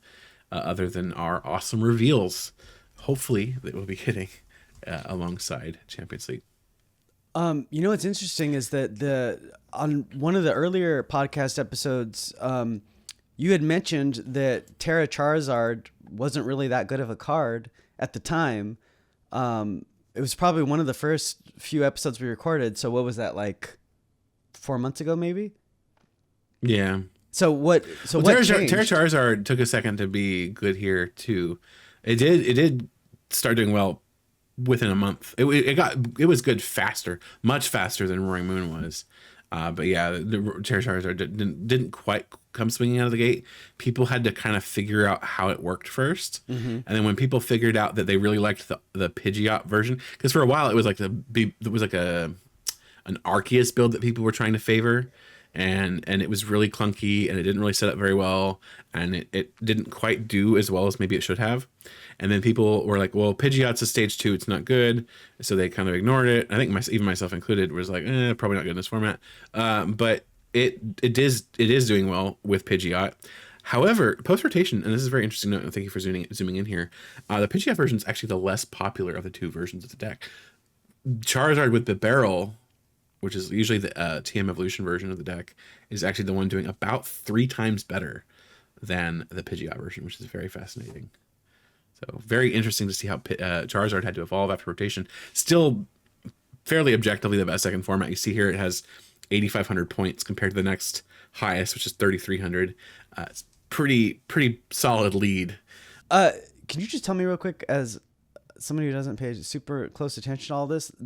S2: other than our awesome reveals. Hopefully that we'll be getting alongside Champions League.
S1: What's interesting is that on one of the earlier podcast episodes, you had mentioned that Terra Charizard wasn't really that good of a card at the time. It was probably one of the first few episodes we recorded. So what was that, like 4 months ago, maybe?
S2: Yeah.
S1: So what changed?
S2: Terra Charizard took a second to be good here too. It did start doing well within a month. It was good faster, much faster than Roaring Moon was. But yeah, the Terra Charizard didn't quite come swinging out of the gate. People had to kind of figure out how it worked first, and then when people figured out that they really liked the Pidgeot version, because for a while it was like an Arceus build that people were trying to favor, and it was really clunky and it didn't really set up very well, and it didn't quite do as well as maybe it should have. And then people were like, well, Pidgeot's a stage 2, it's not good. So they kind of ignored it. I think even myself included was like, probably not good in this format. But it is doing well with Pidgeot. However, post-rotation, and this is a very interesting note, and thank you for zooming in here, the Pidgeot version is actually the less popular of the two versions of the deck. Charizard with the barrel, which is usually the TM Evolution version of the deck, is actually the one doing about 3 times better than the Pidgeot version, which is very fascinating. So very interesting to see how Charizard had to evolve after rotation. Still fairly objectively the best second format. You see here it has 8,500 points compared to the next highest, which is 3,300. It's pretty solid lead.
S1: Can you just tell me real quick, as somebody who doesn't pay super close attention to all this, how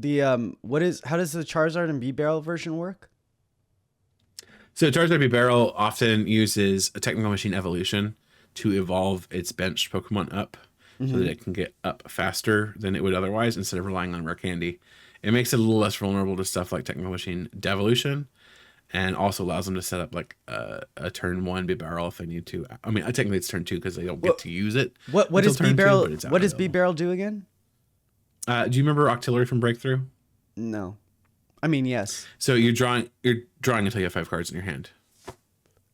S1: does the Charizard and B-Barrel version work?
S2: So Charizard B-Barrel often uses a Technical Machine evolution to evolve its benched Pokemon up, so that it can get up faster than it would otherwise instead of relying on Rare Candy. It makes it a little less vulnerable to stuff like Technical Machine Devolution, and also allows them to set up like a turn 1 B-Barrel if they need to. I mean, technically it's turn 2 because they don't get to use it.
S1: What does B-Barrel? What does B-Barrel do again?
S2: Do you remember Octillery from Breakthrough?
S1: No. I mean, yes.
S2: So you're drawing until you have 5 cards in your hand.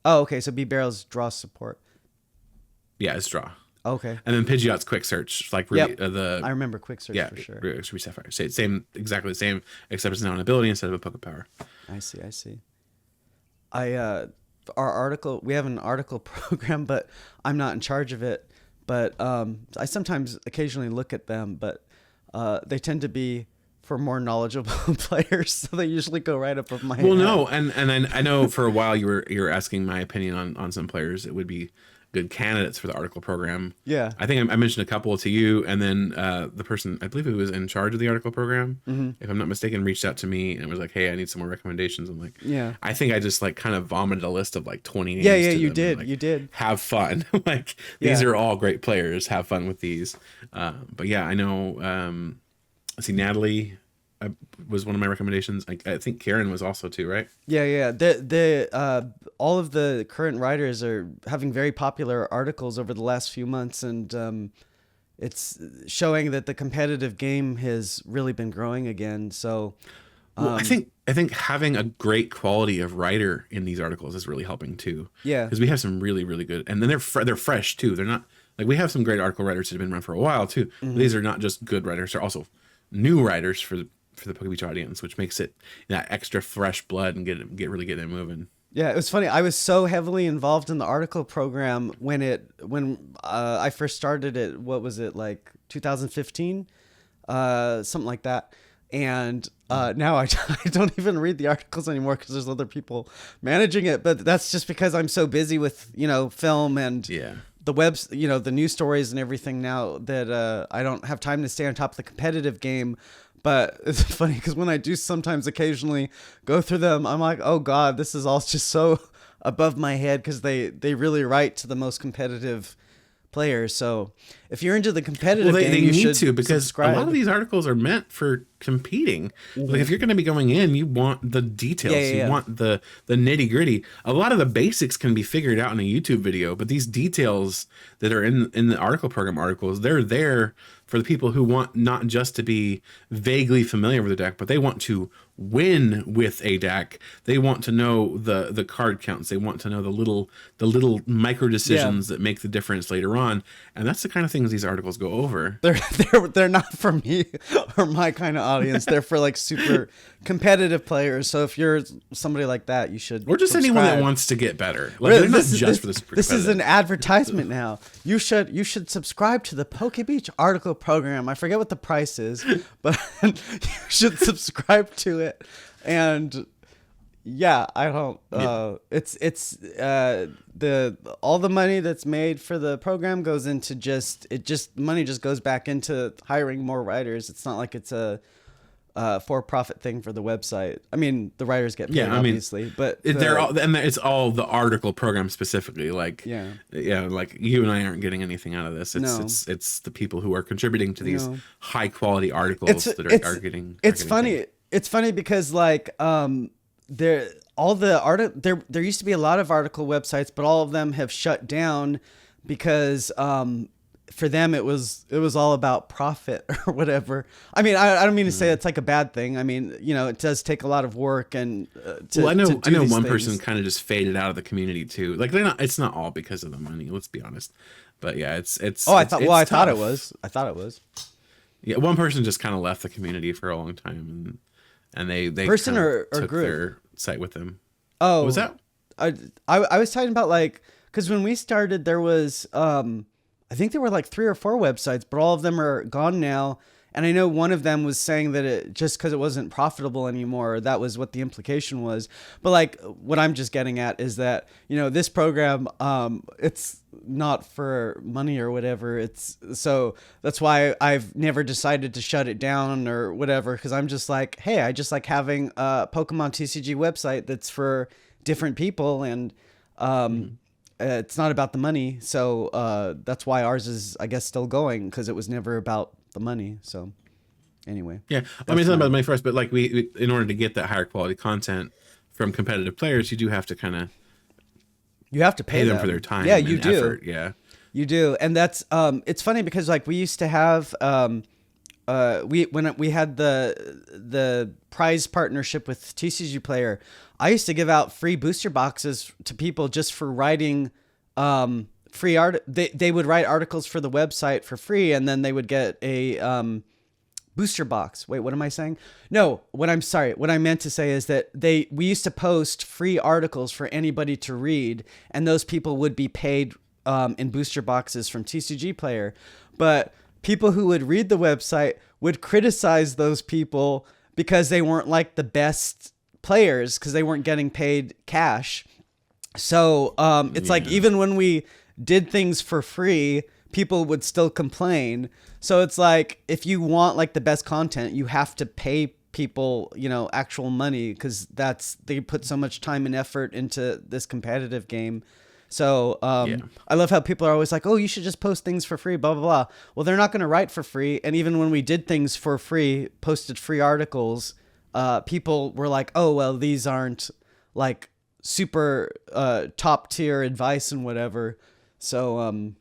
S1: Oh, okay. So B-Barrel's draw support.
S2: Yeah, it's draw.
S1: Okay.
S2: And then Pidgeot's quick search, like I
S1: remember quick search for sure.
S2: Ruby Sapphire. Exactly the same, except it's now an ability instead of a Poke Power.
S1: I see. Our article, we have an article program, but I'm not in charge of it. But I sometimes occasionally look at them, but they tend to be for more knowledgeable players, so they usually go right up of my head.
S2: Well, no, and I know for a while you were asking my opinion on some players that would be good candidates for the article program.
S1: Yeah,
S2: I think I mentioned a couple to you, and then the person, I believe who was in charge of the article program, if I'm not mistaken, reached out to me and was like, "Hey, I need some more recommendations." I'm like,
S1: "Yeah." I
S2: think I just like kind of vomited a list of like 20 names.
S1: Yeah, you did. You did.
S2: Have fun. Like these are all great players. Have fun with these. But yeah, I know. Let's see, Natalie was one of my recommendations. I think Karen was also too, right?
S1: Yeah. The all of the current writers are having very popular articles over the last few months, and it's showing that the competitive game has really been growing again. So,
S2: well, I think having a great quality of writer in these articles is really helping too.
S1: Yeah,
S2: because we have some really good, and then they're fresh too. They're not like, we have some great article writers that have been around for a while too. These are not just good writers; they're also new writers for the Pokebeach audience, which makes it that extra fresh blood and really get it moving.
S1: Yeah, it was funny. I was so heavily involved in the article program when I first started it. What was it, like 2015, something like that. And now I don't even read the articles anymore because there's other people managing it. But that's just because I'm so busy with film and the webs, the news stories and everything now that I don't have time to stay on top of the competitive game. But it's funny because when I do sometimes occasionally go through them, I'm like, oh God, this is all just so above my head because they really write to the most competitive players. So if you're into the competitive game,
S2: they
S1: you
S2: need
S1: should
S2: to, because
S1: subscribe.
S2: a lot of these articles are meant for competing. Like if you're going to be going in, you want the details. You want the nitty gritty. A lot of the basics can be figured out in a YouTube video, but these details that are in the article program articles, they're there for the people who want not just to be vaguely familiar with the deck, but they want to win with a deck. They want to know the card counts. They want to know the little micro decisions that make the difference later on. And that's the kind of thing things these articles go over.
S1: They're not for me or my kind of audience. They're for like super competitive players. So if you're somebody like that, you should.
S2: Or just
S1: subscribe.
S2: anyone that wants to get better. Like,
S1: Really,
S2: they're not just for the super
S1: This is
S2: competitive.
S1: an advertisement now. You should subscribe to the Poke Beach article program. I forget what the price is, but you should subscribe to it. And yeah, I don't. It's all the money that's made for the program goes into money just goes back into hiring more writers. It's not like it's a for-profit thing for the website. I mean, the writers get paid, obviously, but
S2: they're all, and it's all the article program specifically. Like, like you and I aren't getting anything out of this. It's the people who are contributing to these high quality articles that are getting.
S1: It's funny. Paid. It's funny because like there used to be a lot of article websites, but all of them have shut down because for them it was all about profit or whatever. I mean, I don't mean to say it's like a bad thing. I mean, it does take a lot of work and
S2: I know one person kind of just faded out of the community too. Like it's not all because of the money, let's be honest. But yeah, it's I
S1: thought it was.
S2: Yeah, one person just kind of left the community for a long time and they
S1: person or
S2: took
S1: group?
S2: Their site with them.
S1: Oh,
S2: what was that?
S1: I was talking about like, because when we started there was I think there were like 3 or 4 websites, but all of them are gone now. And I know one of them was saying that it just because it wasn't profitable anymore, that was what the implication was. But like what I'm just getting at is that, this program, it's not for money or whatever. So that's why I've never decided to shut it down or whatever. Cause I'm just like, hey, I just like having a Pokemon TCG website that's for different people. And, it's not about the money. So, that's why ours is, I guess, still going. Cause it was never about the money. So anyway,
S2: I mean, it's not about the money for us, but like we in order to get that higher quality content from competitive players, you do have to
S1: you have to pay
S2: them for their time.
S1: Yeah, you do.
S2: Effort. Yeah,
S1: you do. And that's it's funny because like we used to have when we had the prize partnership with TCG Player, I used to give out free booster boxes to people just for writing free art. They would write articles for the website for free, and then they would get a booster box. Wait, what am I saying? No, what I meant to say is that we used to post free articles for anybody to read, and those people would be paid in booster boxes from TCG Player. But people who would read the website would criticize those people because they weren't like the best players because they weren't getting paid cash. So it's like even when we did things for free, people would still complain. So it's like if you want like the best content, you have to pay people, actual money because they put so much time and effort into this competitive game. So I love how people are always like, oh, you should just post things for free, blah, blah, blah. Well, they're not going to write for free. And even when we did things for free, posted free articles, people were like, oh, well, these aren't like super top tier advice and whatever. So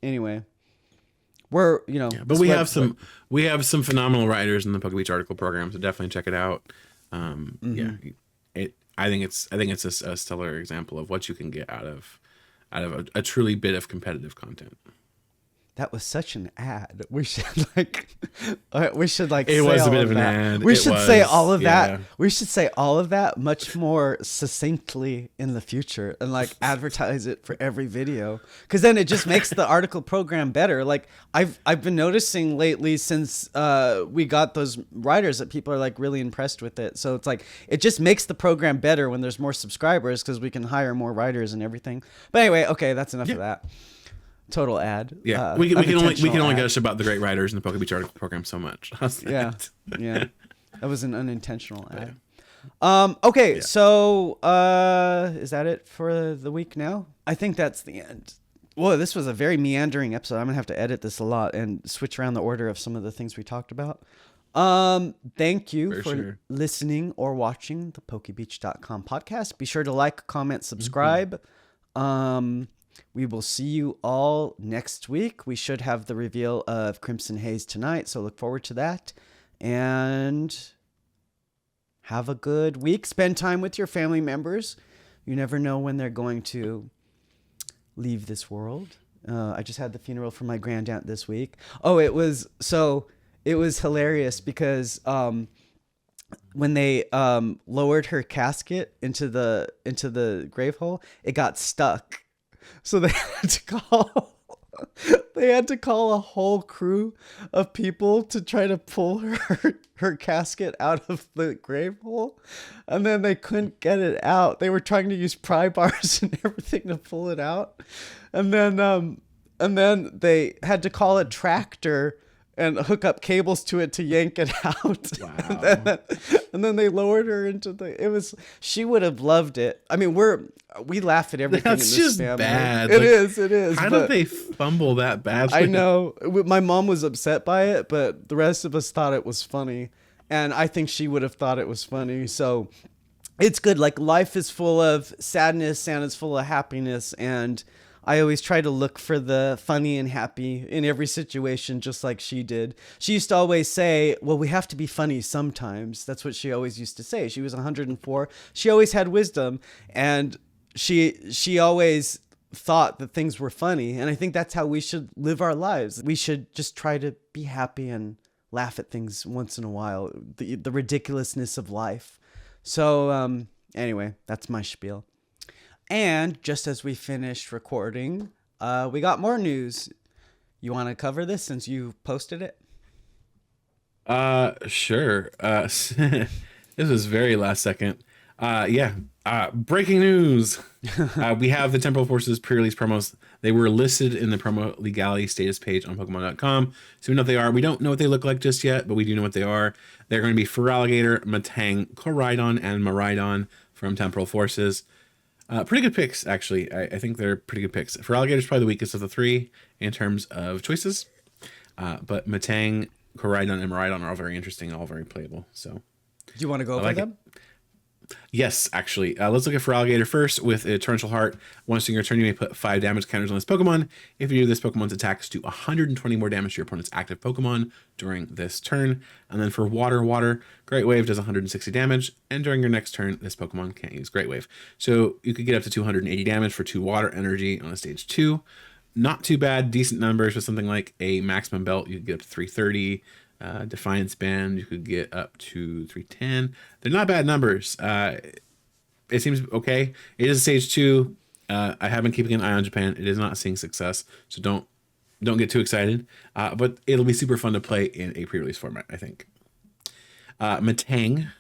S1: anyway, we're,
S2: but we have some phenomenal writers in the Poke Beach article program, so definitely check it out. I think it's a stellar example of what you can get out of a truly bit of competitive content.
S1: That was such an ad. We should like. It
S2: was a bit of an ad.
S1: We should say all of that. We should say all of that much more succinctly in the future and like advertise it for every video. Because then it just makes the article program better. Like I've been noticing lately since we got those writers that people are like really impressed with it. So it's like it just makes the program better when there's more subscribers because we can hire more writers and everything. But anyway, okay, that's enough of that. Total ad.
S2: Yeah, we can only gush about the great writers in the Poke Beach article program so much.
S1: Yeah. That was an unintentional ad. Okay, so is that it for the week now? I think that's the end. Whoa, this was a very meandering episode. I'm gonna have to edit this a lot and switch around the order of some of the things we talked about. Thank you for listening or watching the PokeBeach.com podcast. Be sure to like, comment, subscribe. We will see you all next week. We should have the reveal of Crimson Haze tonight, so look forward to that. And have a good week. Spend time with your family members. You never know when they're going to leave this world. I just had the funeral for my grandaunt this week. Oh, it was hilarious because when they lowered her casket into the grave hole, it got stuck. So they had to call they had to call a whole crew of people to try to pull her casket out of the grave hole, and then they couldn't get it out. They were trying to use pry bars and everything to pull it out, and then they had to call a tractor and hook up cables to it to yank it out.
S2: Wow.
S1: and then they lowered her into the. It was. She would have loved it. I mean, we laugh at everything.
S2: That's
S1: in this
S2: just
S1: family.
S2: bad.
S1: It is. It is.
S2: How
S1: but
S2: did they fumble that badly?
S1: I know. My mom was upset by it, but the rest of us thought it was funny, and I think she would have thought it was funny. So it's good. Like, life is full of sadness and it's full of happiness, and I always try to look for the funny and happy in every situation, just like she did. She used to always say, well, we have to be funny sometimes. That's what she always used to say. She was 104. She always had wisdom, and she always thought that things were funny. And I think that's how we should live our lives. We should just try to be happy and laugh at things once in a while, the ridiculousness of life. So anyway, that's my spiel. And just as we finished recording, we got more news. You want to cover this since you posted it?
S2: Sure. This was very last second. Yeah. Breaking news. We have the Temporal Forces pre-release promos. They were listed in the promo legality status page on Pokemon.com. So we know what they are. We don't know what they look like just yet, but we do know what they are. They're going to be Feraligatr, Matang, Koraidon, and Miraidon from Temporal Forces. Pretty good picks, actually. I think they're pretty good picks. Feraligatr is probably the weakest of the three in terms of choices. But Matang, Koraidon, and Miraidon are all very interesting, all very playable. So,
S1: Do you want to go over them?
S2: Yes, actually. Let's look at Feraligatr first with a Torrential Heart. Once during your turn, you may put 5 damage counters on this Pokemon. If you do, this Pokemon's attacks do 120 more damage to your opponent's active Pokemon during this turn. And then for Water, Great Wave does 160 damage. And during your next turn, this Pokemon can't use Great Wave. So you could get up to 280 damage for 2 Water Energy on a stage 2. Not too bad. Decent numbers with something like a Maximum Belt. You could get up to 330. Defiance Band, you could get up to 310. They're not bad numbers. It seems okay. It is a stage 2. I have been keeping an eye on Japan. It is not seeing success, so don't get too excited. But it'll be super fun to play in a pre-release format, I think. Matang,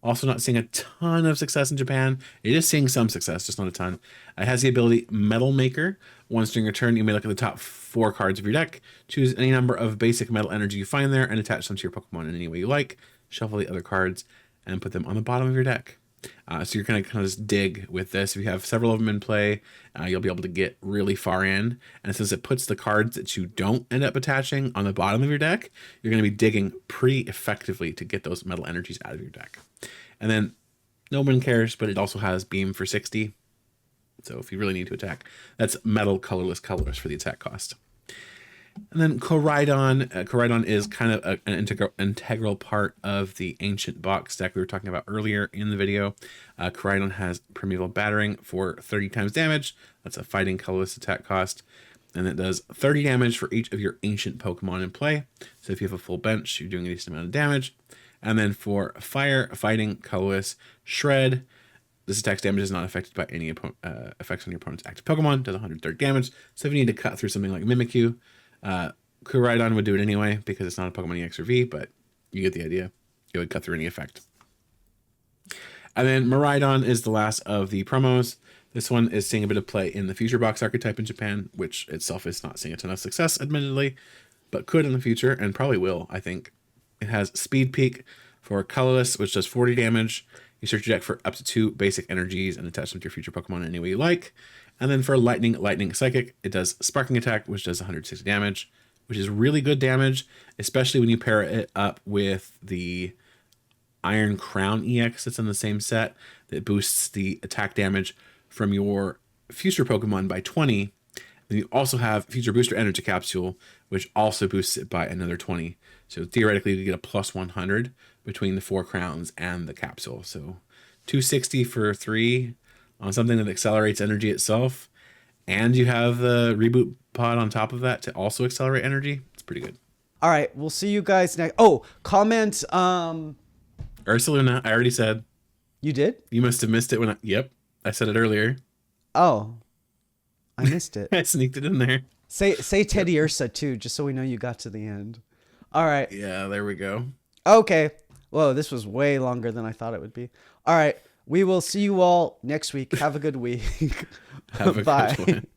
S2: also not seeing a ton of success in Japan. It is seeing some success, just not a ton. It has the ability Metal Maker. Once during your turn, you may look at the top 4 cards of your deck, choose any number of basic metal energy you find there, and attach them to your Pokemon in any way you like. Shuffle the other cards and put them on the bottom of your deck. So you're going to kind of just dig with this. If you have several of them in play, you'll be able to get really far in. And since it puts the cards that you don't end up attaching on the bottom of your deck, you're going to be digging pretty effectively to get those metal energies out of your deck. And then no one cares, but it also has Beam for 60. So if you really need to attack, that's metal, colorless for the attack cost. And then Koraidon. Koraidon is kind of an integral part of the ancient box deck we were talking about earlier in the video. Koraidon has Primeval Battering for 30 times damage. That's a fighting colorless attack cost. And it does 30 damage for each of your ancient Pokemon in play. So if you have a full bench, you're doing a decent amount of damage. And then for Fire, Fighting, Colorless, Shred, this attack's damage is not affected by any effects on your opponent's active Pokemon. Does 130 damage. So if you need to cut through something like Mimikyu, Koraidon would do it anyway because it's not a Pokemon EX or V, but you get the idea. It would cut through any effect. And then Miraidon is the last of the promos. This one is seeing a bit of play in the Future Box archetype in Japan, which itself is not seeing a ton of success, admittedly, but could in the future and probably will, I think. It has Speed Peak for Colorless, which does 40 damage. You search your deck for up to 2 basic energies and attach them to your future Pokemon any way you like. And then for Lightning Psychic, it does Sparking Attack, which does 160 damage, which is really good damage, especially when you pair it up with the Iron Crown EX that's in the same set that boosts the attack damage from your future Pokemon by 20. Then you also have Future Booster Energy Capsule, which also boosts it by another 20. So theoretically, you get a plus 100 between the 4 crowns and the capsule. So 260 for 3 on something that accelerates energy itself and you have the reboot pod on top of that to also accelerate energy. It's pretty good.
S1: All right, we'll see you guys next. Oh, comment.
S2: Ursaluna, I already said.
S1: You did?
S2: You must have missed it when yep, I said it earlier.
S1: Oh, I missed it.
S2: I sneaked it in there.
S1: Say Teddy Ursa too, just so we know you got to the end. All right.
S2: Yeah, there we go.
S1: Okay. Whoa, this was way longer than I thought it would be. All right. We will see you all next week. Have a good week.
S2: Have a
S1: Bye.
S2: good one.